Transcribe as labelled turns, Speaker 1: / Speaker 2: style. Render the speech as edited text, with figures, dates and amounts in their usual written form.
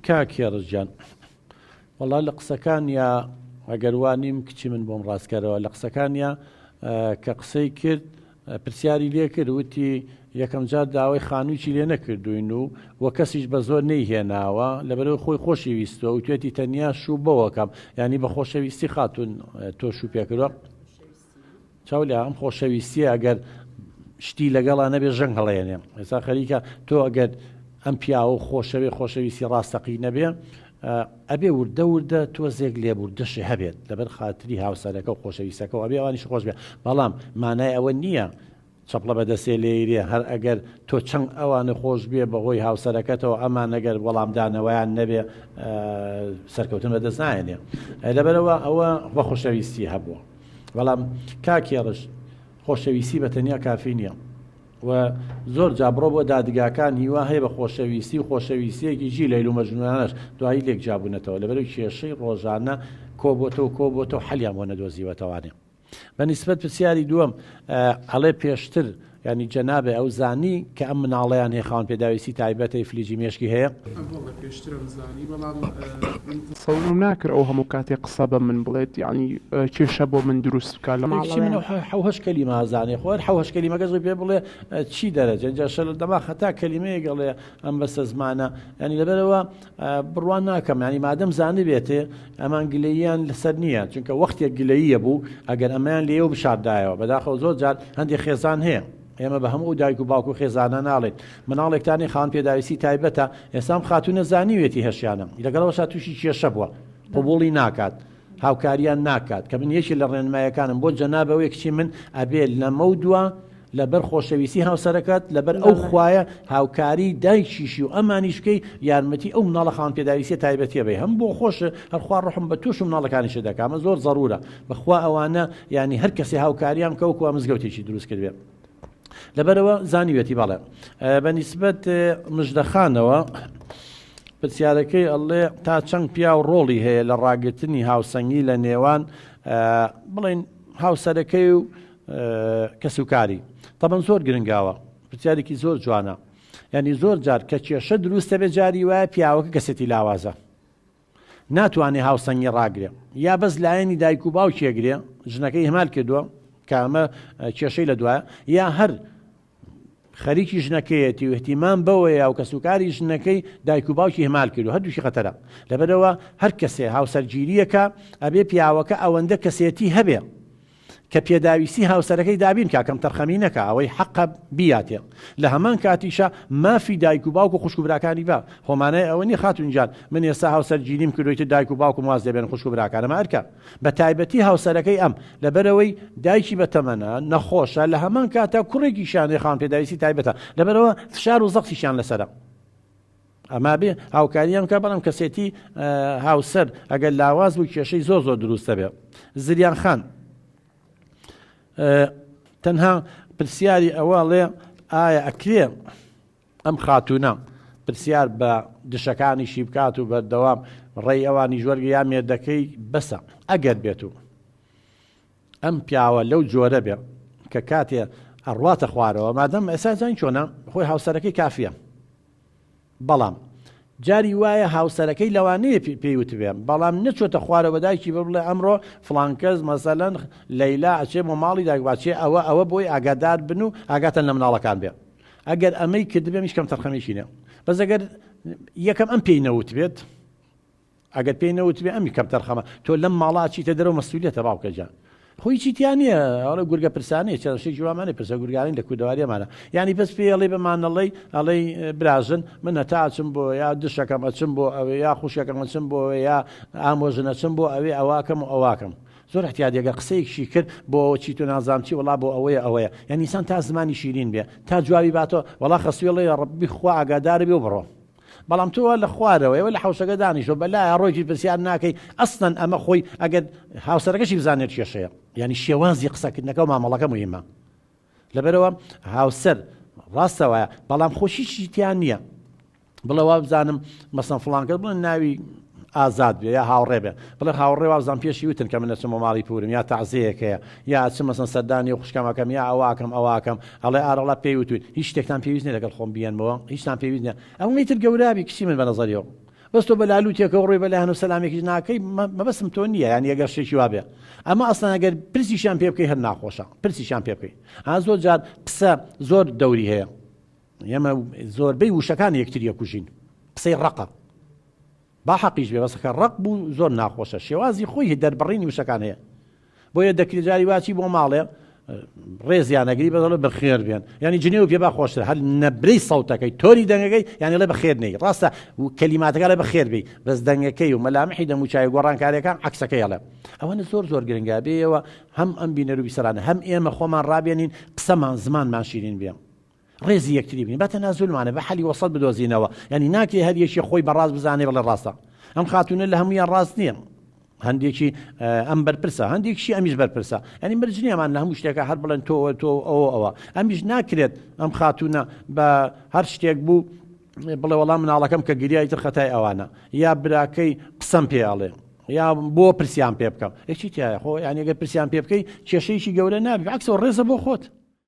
Speaker 1: کاکی ڕزجان وەڵا لە قسەکانیا ئەگەر وانیم کچی من بۆم ڕاستکەرەوە لە قسەکانیا کە قسەی کرد پرسیاری لێ کرد وتی یەکەم جار داوای خانوویی لێ نەکردوین و وە کەسیش بە زۆر نەیهێناوە لەبەرەوەی خۆی خۆشی ویستەوە و توێتی تەنیا شوو بەوەکەم ینی بە خۆشەویستی خاتون تۆ شوو پێکردوە چاو لە ئەم خۆشەویستیە ئەگەر شتی لەگەڵا نەبێ ژەنگ هەڵێنێ ئێستا خەریکە تۆ ئەگەر ئەم پیاوە خۆشەویستی ڕاستەقی نەبێ ئەبێ وردە وردە تۆزێک لێبوردەشی هەبێت لەبەر خاتری هاوسەرەکە و خۆشەویستەکە و ئەبێ ئەوانیش خۆش بێ بەڵام مانای ئەوە نییە چەپڵە بەدەسێ لێرێ هەر ئەگەر تۆ چەند ئەوانە خۆش بێ بەهۆی هاوسەرەکەتەوە ئەمان نەگەر وەڵامدانەوەیان نەبێ سەرکەوتن بەدەست نایێنێ لەبەرەوە ئەوە بە خۆشەویستی هەبووە بەڵام کاکێڕش خۆشەویستی بە تەنیا کافی نییە و زۆر جابڕۆ بۆ دادگاکان هیوا هەیە بە خۆشەویستی و خۆشەویستیەکی ژی لەیل و مەجنونانەش دوایی لێک جابوونەتەوە لەبەرەوەی کێشەی ڕۆژانە کۆبۆتەوە حەلیان بۆ نەدۆزیوەتەوانێ بەنسبەت پرسیاری دووەم هەڵێ پێشتر ینی جەنابێ ئەو زانی کە ئەم مناڵەیان هەیە خاوەن پێداویستی تایبەتەی فلیجی مێشکی هەیە
Speaker 2: سەڵم ناکرد ئەو هەموو کاتێک قسە بە من بڵێت یعنی کێشە بۆ من دروست بکات لە
Speaker 1: من حوهەش کەلیمە زانێ خۆر حوهەش کەلیمەکەش پێ بڵێ چی دەرەجە جاشە لە دەما خەتا کەلیمەیە گەڵێ ئەم بەسە زمانە ینی لەبەرەوە بڕوان ناکەم ینی مادەم زانە بێتێ ئەمان گلەییان لەسەر نییە چونکە وەختێک گلەییە بوو ئەگەر ئەمەیان لێو بشاردایەوە بەداخەوە زۆر جار هەندێک خێزان هەیە ئێمە بە هەموو دایک و باوکو خێزانە ناڵێت مناڵێکتانی خاوەن پێداویستی تایبەتە ئێسام خاتونە زانیوێتی هەشیانە لەگەڵەوەشا تووشی کێشە بووە قبوڵی ناکات هاوکاریان ناکات کە من یەکی لە ڕێنمایەکانم بۆ جەنابەوەی کچی من ئەبێ لەمە دووە لەبەر خۆشەویستی هاوسەرەکەت لەبەر ئەو خوایە هاوکاری دایکیشی و ئەمانیشکەی یارمەتی ئەو مناڵە خاوەن پێداویستی تایبەتیە بێ هەم بۆ خۆشە هەرخوا ڕحم بە تووش مناڵەکانیشە دەکات ئەمە زۆر ضرورە بەخوا ئەوانە ینی هەر کەسی هاوکاریان کەوکووە مزگەوتێکی دروست کردوێ لەبەرەوە زانیوێتی بەڵێ بەنسبەت مژدەخانەوە پرسیارەکەی ئەڵێ تا چەند پیا و ڕۆڵی هەیە لە ڕاگرتنی هاوسەنگی لە نێوان بڵین هاوسەرەکەی و کەسوکاری تەبەن زۆر گرنگاوە پرسیارێکی زۆر جوانە ینی زۆر جار کە کێشە دروستە بێ جاری وایە پیاوەکە کەسێتی لاوازە ناتوانێ هاوسەنگی ڕاگرێ یا بەس لایەنی دایک و باوکێگرێ ژنەکەی هەمال کردووە کامە کێشەی لە دوایە یا هەر خەریکی ژنەکەیەتی و احتیمام بەوەیە و کەسوکاری ژنەکەی دایک و باوکی هەمال کردو هەردووشی خەتەرە لەبەرەوە هەر کەسێ هاوسەرگیریەکە ئەبێ پیاوەکە ئەوەندە کەسێتی هەبێ کە پێداویستی هاوسەرەکەی دابین کاکەم تەرخەمی نەکە ئەوەی حەقە بیاتێ لە هەمان کاتیشە مافی دایک و باوک و خوشک و براکانی بە خۆمانەیە ئەوە نی خاتونجان من ئێستا هاوسەرگیریم کردویتە دایک و باوک و واز دەبێن خوشک و براکانەمە ئەرکە بە تایبەتی هاوسەرەکەی ئەم لەبەرەوەی دایکی بەتەمەنە نەخۆشە لە هەمان کاتە کوڕێکی شانەی خاوەن پێداویستی تایبەتە لەبەرەوە فشار و زەخسیشیان لەسەرە ئەما بێ هاوکاریان کە بەڵام کەسێتی هاوسەر ئەگەر لاواز بوو کێشەی زۆر زۆر دروستە بێ زریان خان تەنها پرسیاری ئەوەڵێ ئایا ئەکرێ ئەم خاتونە پرسیار بە دشەکانیشی بکات و بەردەوام ڕێی ئەوانی ژوەرگە یا مێردەکەی بەسە ئەگەر بێت و ئەم پیاوە لەو جۆرە بێ کە کاتێ ئەڕواتە خوارەوە مادەم ئێستا زان چۆنە خۆی هاوسەرەکەی کافیە بەڵام جاری وایە هاوسەرەکەی لەوانەیە پێیوت بێ بەڵام نەچۆتە خوارەوە دایکی بڵێ ئەمڕۆ فڵانکەس مەسەلەن لەیلا ئەچێ بۆ ماڵی دایکباچێ ئەوە بۆی ئاگادار بن و ئاگاتەن لە مناڵەکان بێ ئەگەر ئەمەی کردبێ میشکەم تەرخەمێکی نێ بەس ئەگەر یەکەم ئەم پێی نەوت بێت ئەگەر پێی نەوت بێ ئەمی کەم تەرخەمە تۆ لەم ماڵا چیتە دەرەوە مەسئولیەتە باوکەجان خۆی چیتیان نییە ئەڵە گورگە پرسانەیە چێشی جوامانێ پرسە گورگانی لە کوردەواریەمانە ینی بەس پێ ئەڵێ بەمانەڵەی ئەڵەی برازن من هەتا ئەچم بۆ یا دشەکەم ئەچم بۆ ئەوێ یا خوشەکەم ئەچم بۆ یا ئامۆژن ئەچم بۆ ئەوێ ئەواکەم و ئەواکەم زۆر احتیاجێگە قسەیەکشی کرد بۆ چی تو نازانچی وڵا بۆ ئەوەیە یعنی ئینسان تا زمانی شیرین بێ تا جوابی باتەوە وڵا خەسوێڵێ ڕەبی خوا ئاگادار بێ و بڕۆ بەڵام تۆ لە خوارەوە ئێوە لە حوشەکە دانیشۆ بەلای ڕۆیی پرسیار ناکەی ئەسڵەن ئەمە خۆی ئەگەر هاوسەرەکەشی بزانێت کێشەیە ینی شێوازی قسەکردنەکە و مامەڵەکە مهمە لەبەرەوە هاوسەر ڕاستەوەیە بەڵام خۆشی چیتیان نییە بڵەوە بزانم مەسەن فڵانکە بڵێن ناوی ئازاد بێ یا هاوڕێ بێ بڵێ هاوڕێ وازان پێشی وتن کە من نەچمە ماڵی پورم یا تەعزیەکەیە یا چ مەسەن سەردانی و خوشکەمەکەم یا ئەواکەم ئەڵێ ئاڕەڵا پێی وتوین هیچ شتێکتان پێویست نیە لەگەڵ خۆم بیێنمەوە هیچتان پێویست نیە ئەو میتر گەورابی کچی من بە نەزەریەوە بەس تۆ بە لالووتێکە ڕۆی بەلایەن و سەلامێکیش ناکەی مەبەستم تۆ نییە یانی ئەگەر شتێکی وا بێ ئەمە ئەسڵەن ئەگەر پرسیشیان پێ بکەی هەر ناخۆشە پرسیشیان پێ بکەی زۆر جار قسە زۆر دەوری هەیە ئێمە زۆربەی وشەکان یەکتریە کوژین قسەی ڕقە با حەقیش بێ بەسەکە ڕق بوو زۆر ناخۆشە شێوازی خۆی دەربڕینی وشەکان هەیە بۆیە دەکری جاری واچی بۆ ماڵێ ڕێزیان نەگری بەدەڵێ بەخێر بێن ینی جنێ و پێ با خۆشتر هەر نەبرەی سەوتەکەی تۆری دەنگەکەی یانی لێ بەخێر نەی ڕاستە کەلیماتەکە لە بەخێر بێ بەس دەنگەکەی و مەلامحی دەموچای گۆڕانکاریەکان عەکسەکەی هەڵێ ئەوەنە زۆر گرنگە بێەوە هەم ئەم بینەر و بیسەرانە هەم ئێمە خۆمان ڕابێنین قسەمان زمانمان شیرین بێ ڕێزی یەکتری بین بەتە نازولمانە بە حەلی وەسەد بدۆزینەوە ینی ناکرێ هەر یەکی خۆی بەڕاست بزانێ بڵێ ڕاستە ئەم خاتونە لە هەمویان ڕاست نییە هەندێکی ئەم بەرپرسە هەندێکیشی ئەمیش بەرپرسە ینی برجنیەمان لە هەموو شتێکە هەر بڵێن تۆ ئەوە ئەمیش ناکرێت ئەم خاتونە بە هەر شتێک بوو بڵێ وەڵام مناڵەکەم کە گریایی تر خەتای ئەوانە یا براکەی قسەم پێڵێ یا بۆ پرسیان پێ بکەم یەکی تایە خۆ یانی ئەگەر پرسیان پێ بکەی کێشەیەکی گەورە نابی عەکسەوە ڕێزە بۆ خۆت